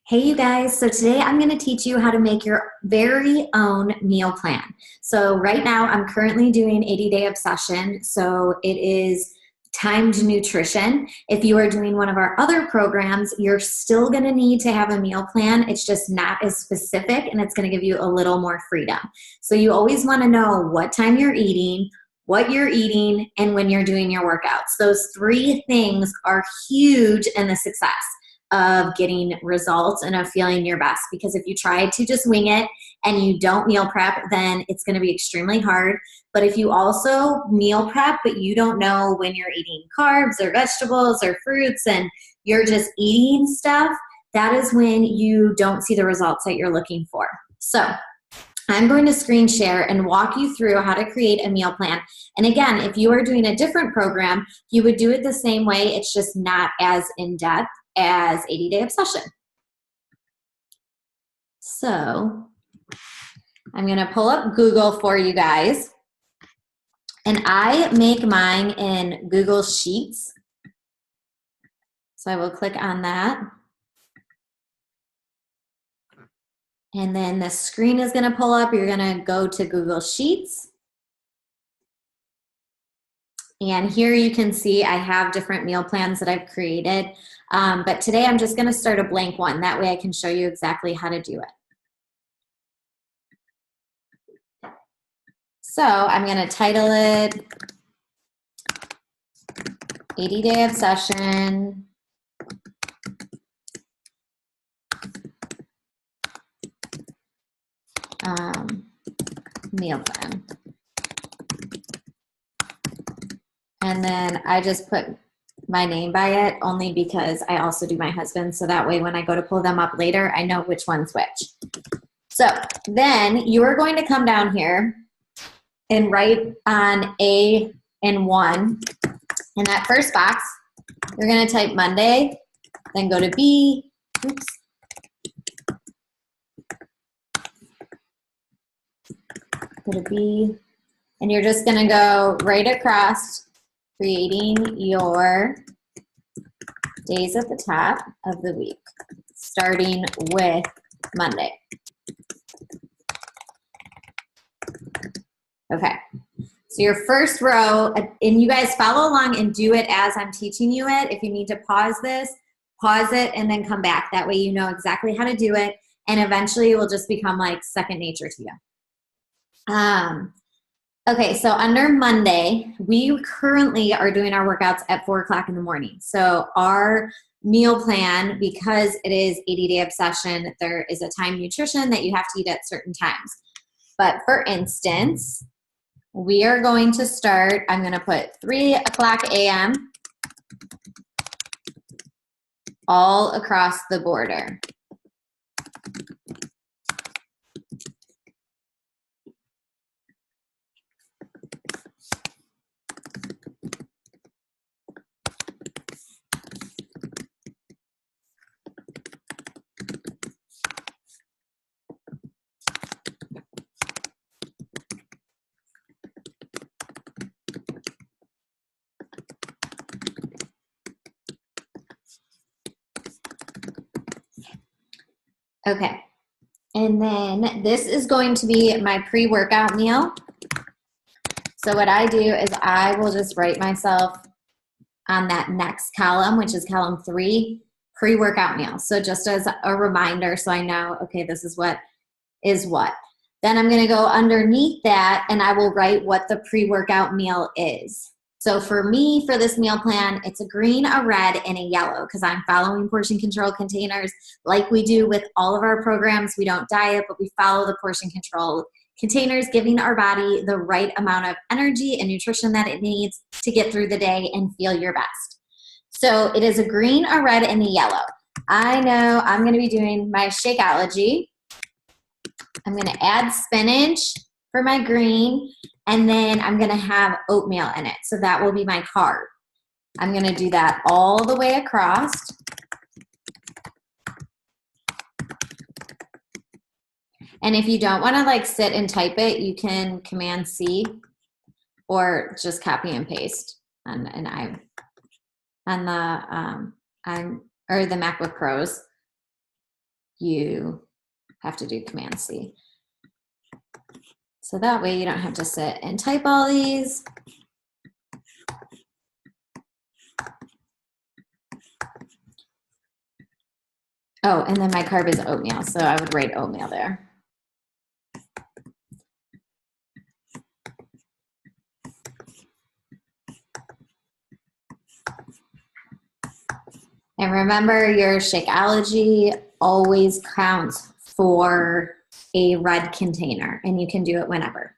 Hey you guys, so today I'm going to teach you how to make your very own meal plan. So right now I'm currently doing 80-day obsession, so it is timed nutrition. If you are doing one of our other programs, you're still going to need to have a meal plan. It's just not as specific and it's going to give you a little more freedom. So you always want to know what time you're eating, what you're eating, and when you're doing your workouts. Those three things are huge in the success of getting results and of feeling your best. Because if you try to just wing it and you don't meal prep, then it's going to be extremely hard. But if you also meal prep, but you don't know when you're eating carbs or vegetables or fruits and you're just eating stuff, that is when you don't see the results that you're looking for. So I'm going to screen share and walk you through how to create a meal plan. And again, if you are doing a different program, you would do it the same way. It's just not as in-depth as 80-day obsession. So I'm going to pull up Google for you guys. And I make mine in Google Sheets. So I will click on that. And then the screen is going to pull up. You're going to go to Google Sheets. And here you can see I have different meal plans that I've created. But today I'm just going to start a blank one. That way I can show you exactly how to do it. So I'm going to title it 80-Day Obsession Meal Plan. And then I just put my name by it only because I also do my husband. So that way when I go to pull them up later, I know which one's which. So then you are going to come down here and write on A and 1. In that first box, you're going to type Monday, then go to B. Oops. Go to B. And you're just going to go right across, creating your days at the top of the week, starting with Monday. Okay, so your first row, and you guys follow along and do it as I'm teaching you it. If you need to pause this, pause it and then come back. That way you know exactly how to do it, and eventually it will just become like second nature to you. Okay, so under Monday, we currently are doing our workouts at 4 o'clock in the morning. So our meal plan, because it is 80-day obsession, there is a time nutrition that you have to eat at certain times. But for instance, we are going to start, I'm going to put 3 o'clock a.m. all across the border. Okay, and then this is going to be my pre-workout meal. So what I do is I will just write myself on that next column, which is column 3, pre-workout meal. So just as a reminder, so I know, okay, this is what is what. Then I'm gonna go underneath that and I will write what the pre-workout meal is. So for me, for this meal plan, it's a green, a red, and a yellow because I'm following portion control containers like we do with all of our programs. We don't diet, but we follow the portion control containers, giving our body the right amount of energy and nutrition that it needs to get through the day and feel your best. So it is a green, a red, and a yellow. I know I'm going to be doing my Shakeology. I'm going to add spinach for my green, and then I'm going to have oatmeal in it. So that will be my carb. I'm going to do that all the way across. And if you don't want to like sit and type it, you can Command C or just copy and paste on the MacBook Pros. you have to do Command C. So that way you don't have to sit and type all these. Oh, and then my carb is oatmeal, so I would write oatmeal there. And remember, your Shakeology always counts for a red container, and you can do it whenever.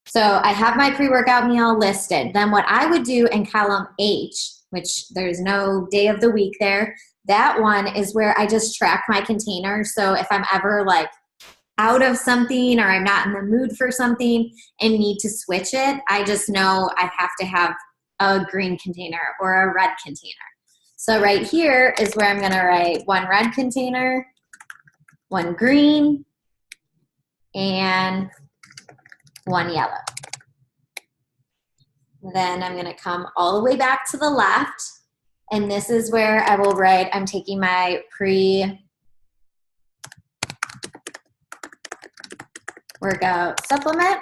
So I have my pre-workout meal listed. Then what I would do in column H, which there's no day of the week there, that one is where I just track my container. So if I'm ever like out of something or I'm not in the mood for something and need to switch it, I just know I have to have a green container or a red container. So right here is where I'm gonna write one red container, one green, and one yellow. Then I'm gonna come all the way back to the left, and this is where I will write, I'm taking my pre-workout supplement.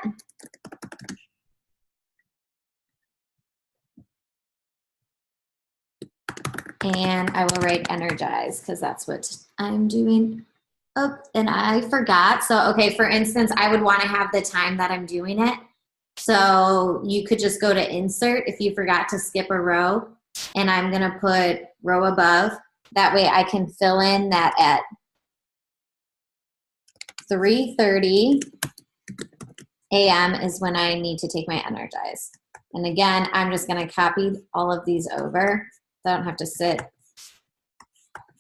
And I will write energize because that's what I'm doing. Oh, and I forgot. So, okay, for instance, I would want to have the time that I'm doing it. So you could just go to insert if you forgot to skip a row. And I'm going to put row above. That way I can fill in that at 3:30 a.m. is when I need to take my energize. And again, I'm just going to copy all of these over. So I don't have to sit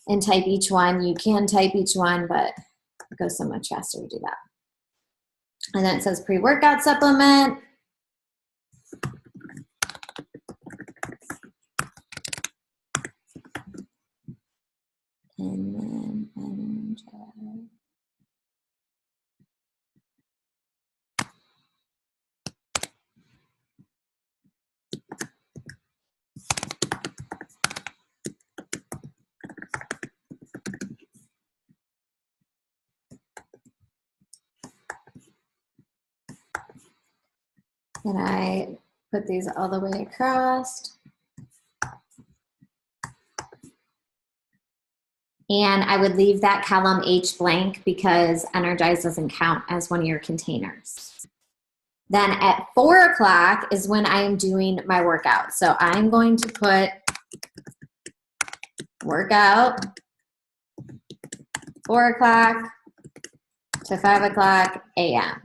and type each one. You can type each one, but it goes so much faster to do that. And then it says pre-workout supplement. And then energize. And I put these all the way across. And I would leave that column H blank because energize doesn't count as one of your containers. Then at 4 o'clock is when I am doing my workout. So I'm going to put workout 4 o'clock to 5 o'clock a.m.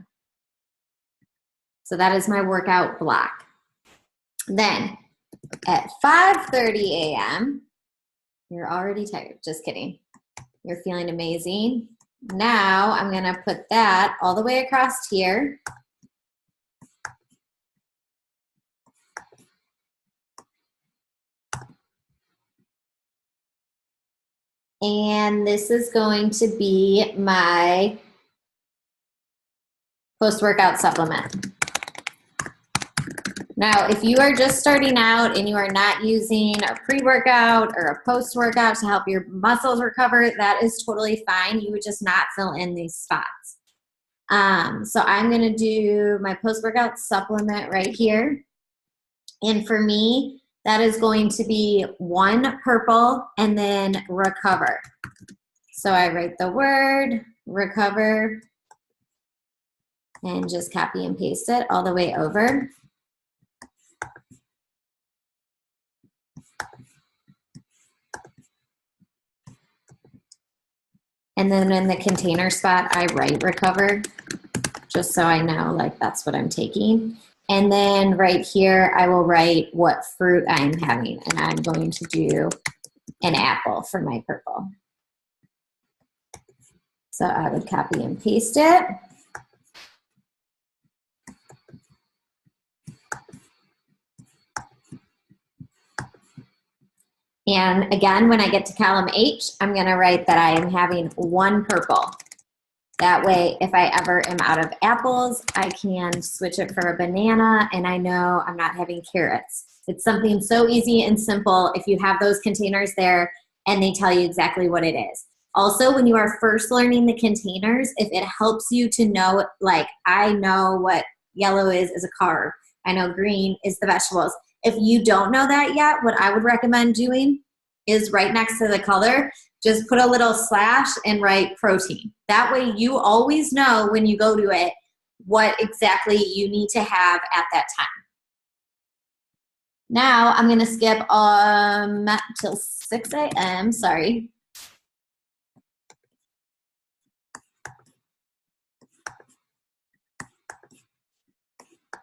So that is my workout block. Then at 5:30 a.m., you're already tired. Just kidding. You're feeling amazing. Now I'm going to put that all the way across here. And this is going to be my post-workout supplement. Now, if you are just starting out and you are not using a pre-workout or a post-workout to help your muscles recover, that is totally fine. You would just not fill in these spots. So I'm going to do my post-workout supplement right here. And for me, that is going to be one purple and then recover. So I write the word recover and just copy and paste it all the way over. And then in the container spot, I write recover, just so I know like that's what I'm taking. And then right here, I will write what fruit I'm having. And I'm going to do an apple for my purple. So I would copy and paste it. And again, when I get to column H, I'm going to write that I am having one purple. That way, if I ever am out of apples, I can switch it for a banana, and I know I'm not having carrots. It's something so easy and simple if you have those containers there and they tell you exactly what it is. Also, when you are first learning the containers, if it helps you to know, like I know what yellow is a carb, I know green is the vegetables. If you don't know that yet, what I would recommend doing is right next to the color, just put a little slash and write protein. That way you always know when you go to it what exactly you need to have at that time. Now I'm going to skip till 6 a.m. Sorry.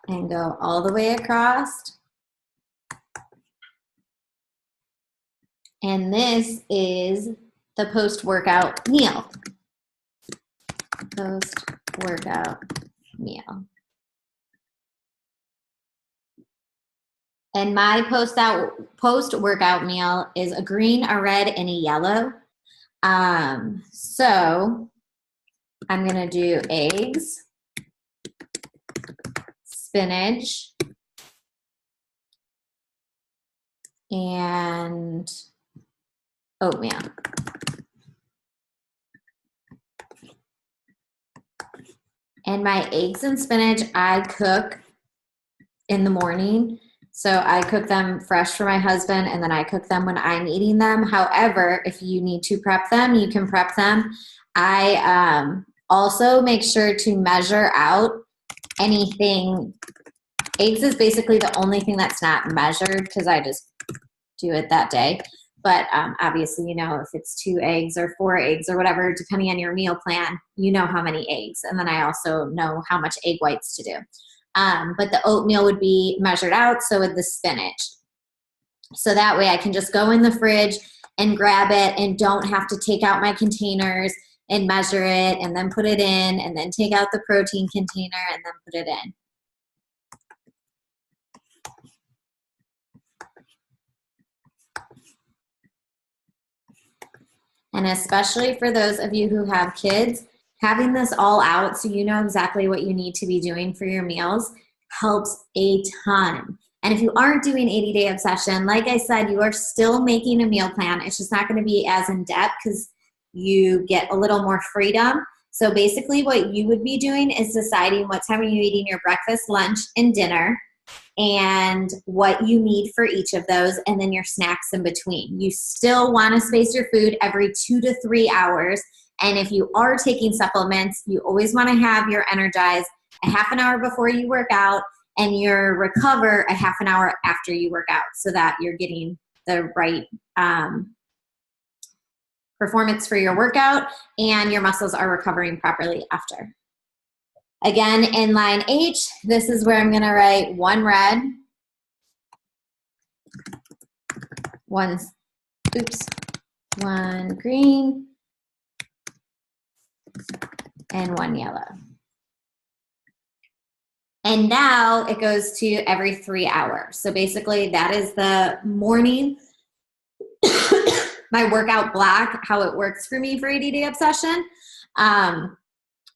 And go all the way across. And this is the post-workout meal. Post-workout meal. And my post-workout meal is a green, a red, and a yellow. So I'm gonna do eggs, spinach, and oatmeal. And my eggs and spinach I cook in the morning. So I cook them fresh for my husband, and then I cook them when I'm eating them. However, if you need to prep them, you can prep them. I also make sure to measure out anything. Eggs is basically the only thing that's not measured because I just do it that day. But obviously, you know, if it's 2 eggs or 4 eggs or whatever, depending on your meal plan, you know how many eggs. And then I also know how much egg whites to do. But the oatmeal would be measured out, so would the spinach. So that way I can just go in the fridge and grab it and don't have to take out my containers and measure it and then put it in and then take out the protein container and then put it in. And especially for those of you who have kids, having this all out so you know exactly what you need to be doing for your meals helps a ton. And if you aren't doing 80-day obsession, like I said, you are still making a meal plan. It's just not going to be as in-depth because you get a little more freedom. So basically what you would be doing is deciding what time are you eating your breakfast, lunch, and dinner, and what you need for each of those, and then your snacks in between. You still want to space your food every 2 to 3 hours. And if you are taking supplements, you always want to have your Energize a half an hour before you work out and your Recover a half an hour after you work out so that you're getting the right performance for your workout and your muscles are recovering properly after. Again, in line H, this is where I'm going to write 1 red, 1 green, and 1 yellow. And now it goes to every 3 hours. So basically that is the morning, my workout block, how it works for me for 80-day obsession.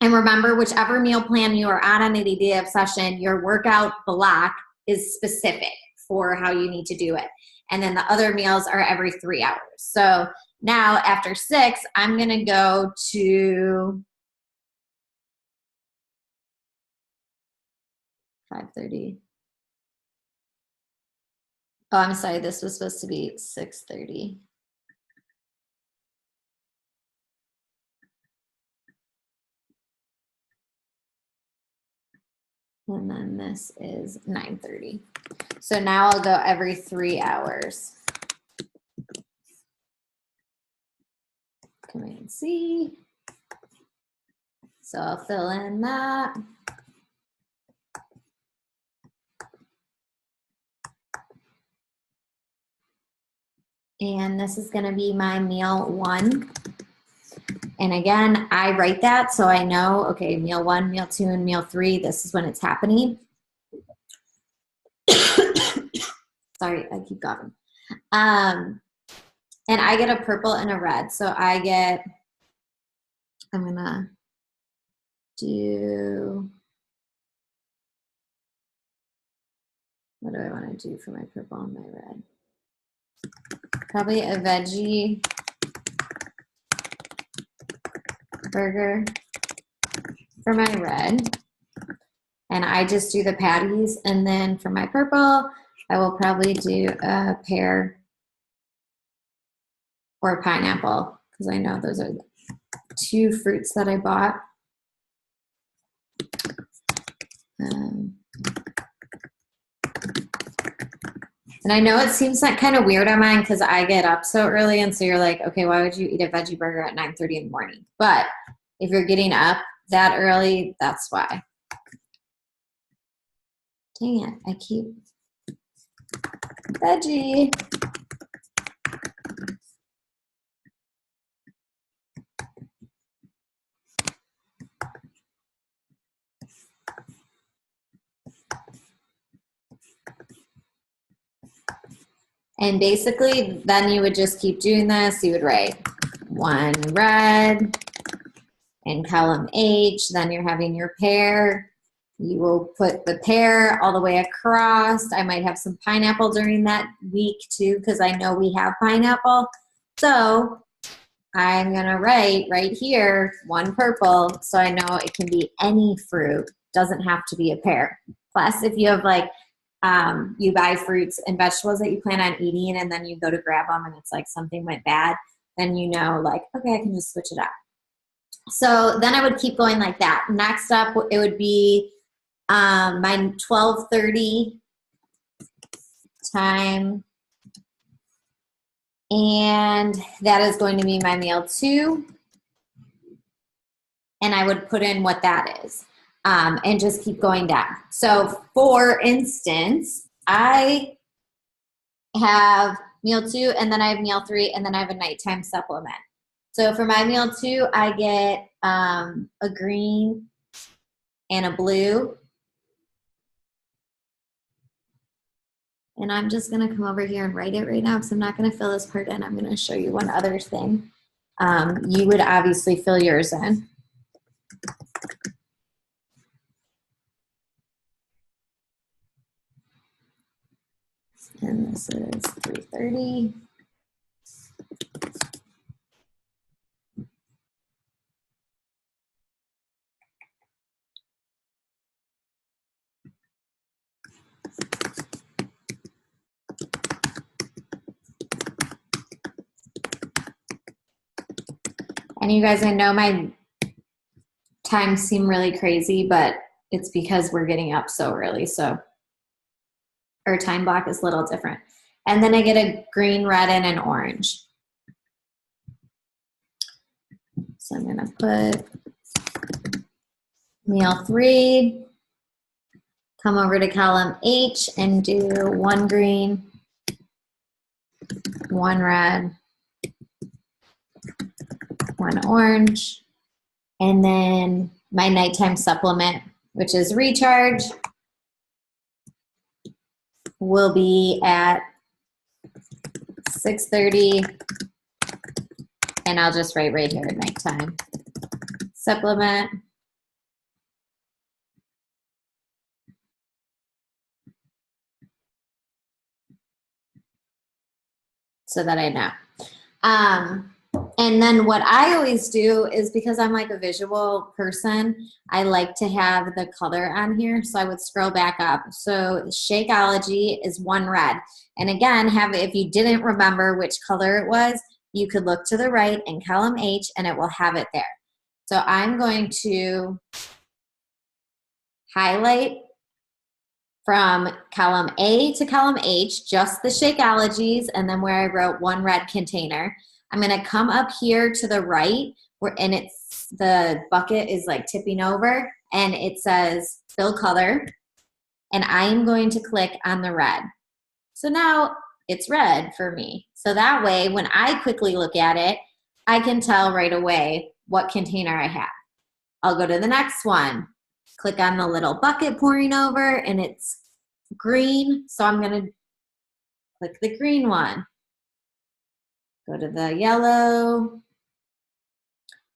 And remember, whichever meal plan you are on 80-day obsession, your workout block is specific for how you need to do it. And then the other meals are every 3 hours. So now after 6, I'm going to go to 5:30. Oh, I'm sorry. This was supposed to be 6:30. And then this is 9:30. So now I'll go every 3 hours. Command C. So I'll fill in that. And this is going to be my meal 1. And again, I write that so I know, okay, meal 1, meal 2, and meal 3, this is when it's happening. Sorry, I keep coughing. And I get a purple and a red. So I get, I'm going to do, what do I want to do for my purple and my red? Probably a veggie burger for my red. And I just do the patties. And then for my purple, I will probably do a pear or a pineapple, because I know those are the two fruits that I bought. And I know it seems like kind of weird on mine because I get up so early, and so you're like, okay, why would you eat a veggie burger at 9:30 in the morning? But if you're getting up that early, that's why. Dang it, I keep veggie. And basically, then you would just keep doing this. You would write 1 red in column H, then you're having your pear. You will put the pear all the way across. I might have some pineapple during that week too, because I know we have pineapple. So I'm gonna write right here 1 purple, so I know it can be any fruit. Doesn't have to be a pear. Plus, if you have like, you buy fruits and vegetables that you plan on eating and then you go to grab them and it's like something went bad, then you know like, okay, I can just switch it up. So then I would keep going like that. Next up, it would be my 12:30 time. And that is going to be my meal 2. And I would put in what that is. And just keep going down. So for instance, I have meal 2, and then I have meal 3, and then I have a nighttime supplement. So for my meal 2, I get a green and a blue. And I'm just gonna come over here and write it right now because I'm not gonna fill this part in. I'm gonna show you one other thing. You would obviously fill yours in. And this is 3:30. And you guys, I know my times seem really crazy, but it's because we're getting up so early. So our time block is a little different. And then I get a green, red, and an orange. So I'm gonna put meal 3, come over to column H and do 1 green, 1 red, 1 orange, and then my nighttime supplement, which is recharge, will be at 6:30, and I'll just write right here at nighttime supplement. So that I know. And then what I always do is, because I'm like a visual person, I like to have the color on here. So I would scroll back up. So Shakeology is 1 red. And again, if you didn't remember which color it was, you could look to the right in column H and it will have it there. So I'm going to highlight from column A to column H, just the Shakeologies, and then where I wrote 1 red container. I'm gonna come up here to the right, and the bucket is like tipping over, and it says fill color, and I am going to click on the red. So now it's red for me. So that way, when I quickly look at it, I can tell right away what container I have. I'll go to the next one, click on the little bucket pouring over, and it's green, so I'm gonna click the green one. Go to the yellow.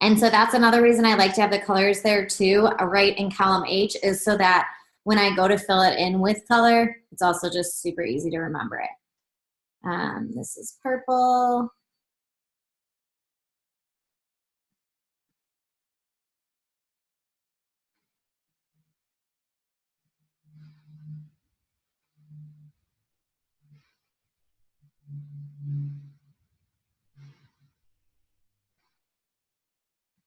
And so that's another reason I like to have the colors there too, right in column H, is so that when I go to fill it in with color, it's also just super easy to remember it. This is purple.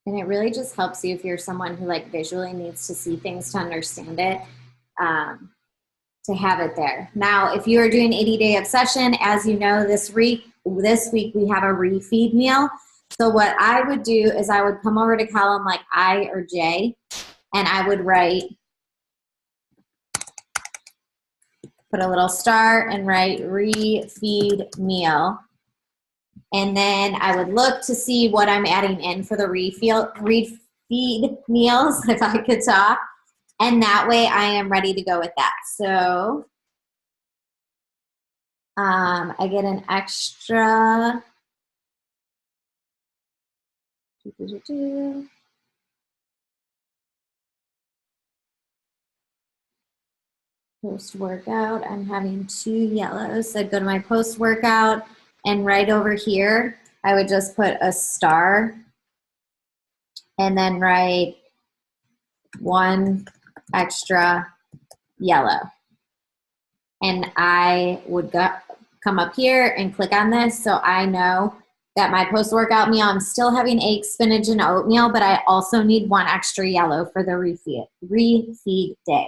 And it really just helps you if you're someone who like visually needs to see things to understand it, to have it there. Now, if you are doing 80-day obsession, as you know, this week we have a refeed meal. So what I would do is I would come over to column like I or J, and I would write, put a little star and write refeed meal. And then I would look to see what I'm adding in for the refeed meals, if I could talk. And that way I am ready to go with that. So I get an extra post-workout. I'm having 2 yellows. So I'd go to my post-workout, and right over here, I would just put a star and then write 1 extra yellow. And I would come up here and click on this so I know that my post-workout meal, I'm still having eggs, spinach, and oatmeal, but I also need 1 extra yellow for the refeed day.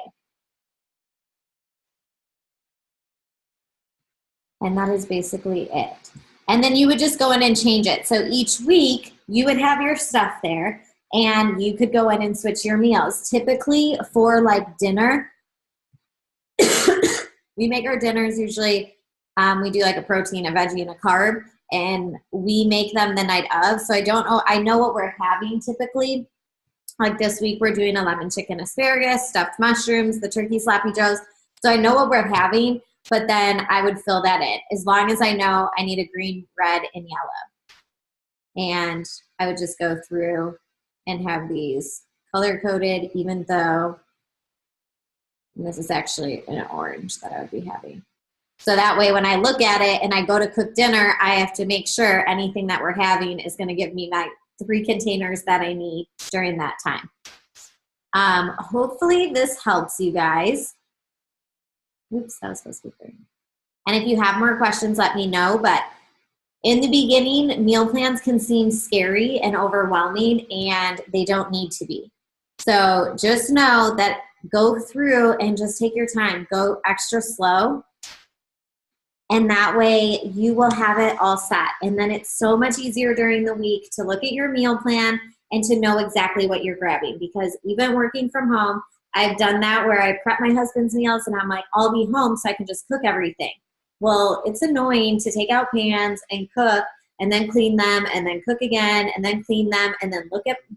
And that is basically it. And then you would just go in and change it. So each week you would have your stuff there and you could go in and switch your meals. Typically for like dinner, we make our dinners usually, we do like a protein, a veggie, and a carb, and we make them the night of. So I know what we're having typically. Like this week we're doing a lemon chicken asparagus, stuffed mushrooms, the turkey sloppy joes. So I know what we're having, but then I would fill that in as long as I know I need a green, red, and yellow. And I would just go through and have these color-coded, even though this is actually an orange that I would be having. So that way when I look at it and I go to cook dinner, I have to make sure anything that we're having is going to give me my 3 containers that I need during that time. Hopefully this helps you guys. Oops, that was supposed to be 3. And if you have more questions, let me know. But in the beginning, meal plans can seem scary and overwhelming, and they don't need to be. So just know that go through and just take your time. Go extra slow. And that way you will have it all set. And then it's so much easier during the week to look at your meal plan and to know exactly what you're grabbing. Because even working from home, I've done that where I prep my husband's meals and I'm like, I'll be home so I can just cook everything. Well, it's annoying to take out pans and cook and then clean them and then cook again and then clean them and then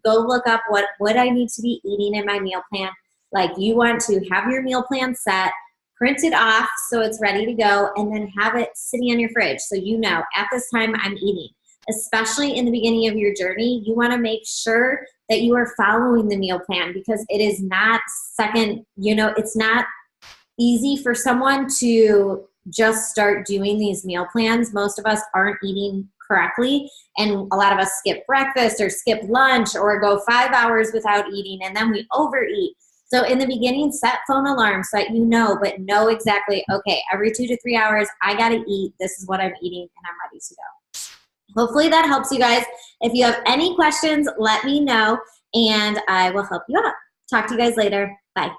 go look up what I need to be eating in my meal plan. Like, you want to have your meal plan set, print it off so it's ready to go, and then have it sitting on your fridge so you know at this time I'm eating. Especially in the beginning of your journey, you want to make sure that you are following the meal plan, because it is not it's not easy for someone to just start doing these meal plans. Most of us aren't eating correctly, and a lot of us skip breakfast or skip lunch or go 5 hours without eating, and then we overeat. So in the beginning, set phone alarms so that you know, but know exactly, okay, every 2 to 3 hours, I got to eat. This is what I'm eating, and I'm ready to go. Hopefully that helps you guys. If you have any questions, let me know, and I will help you out. Talk to you guys later. Bye.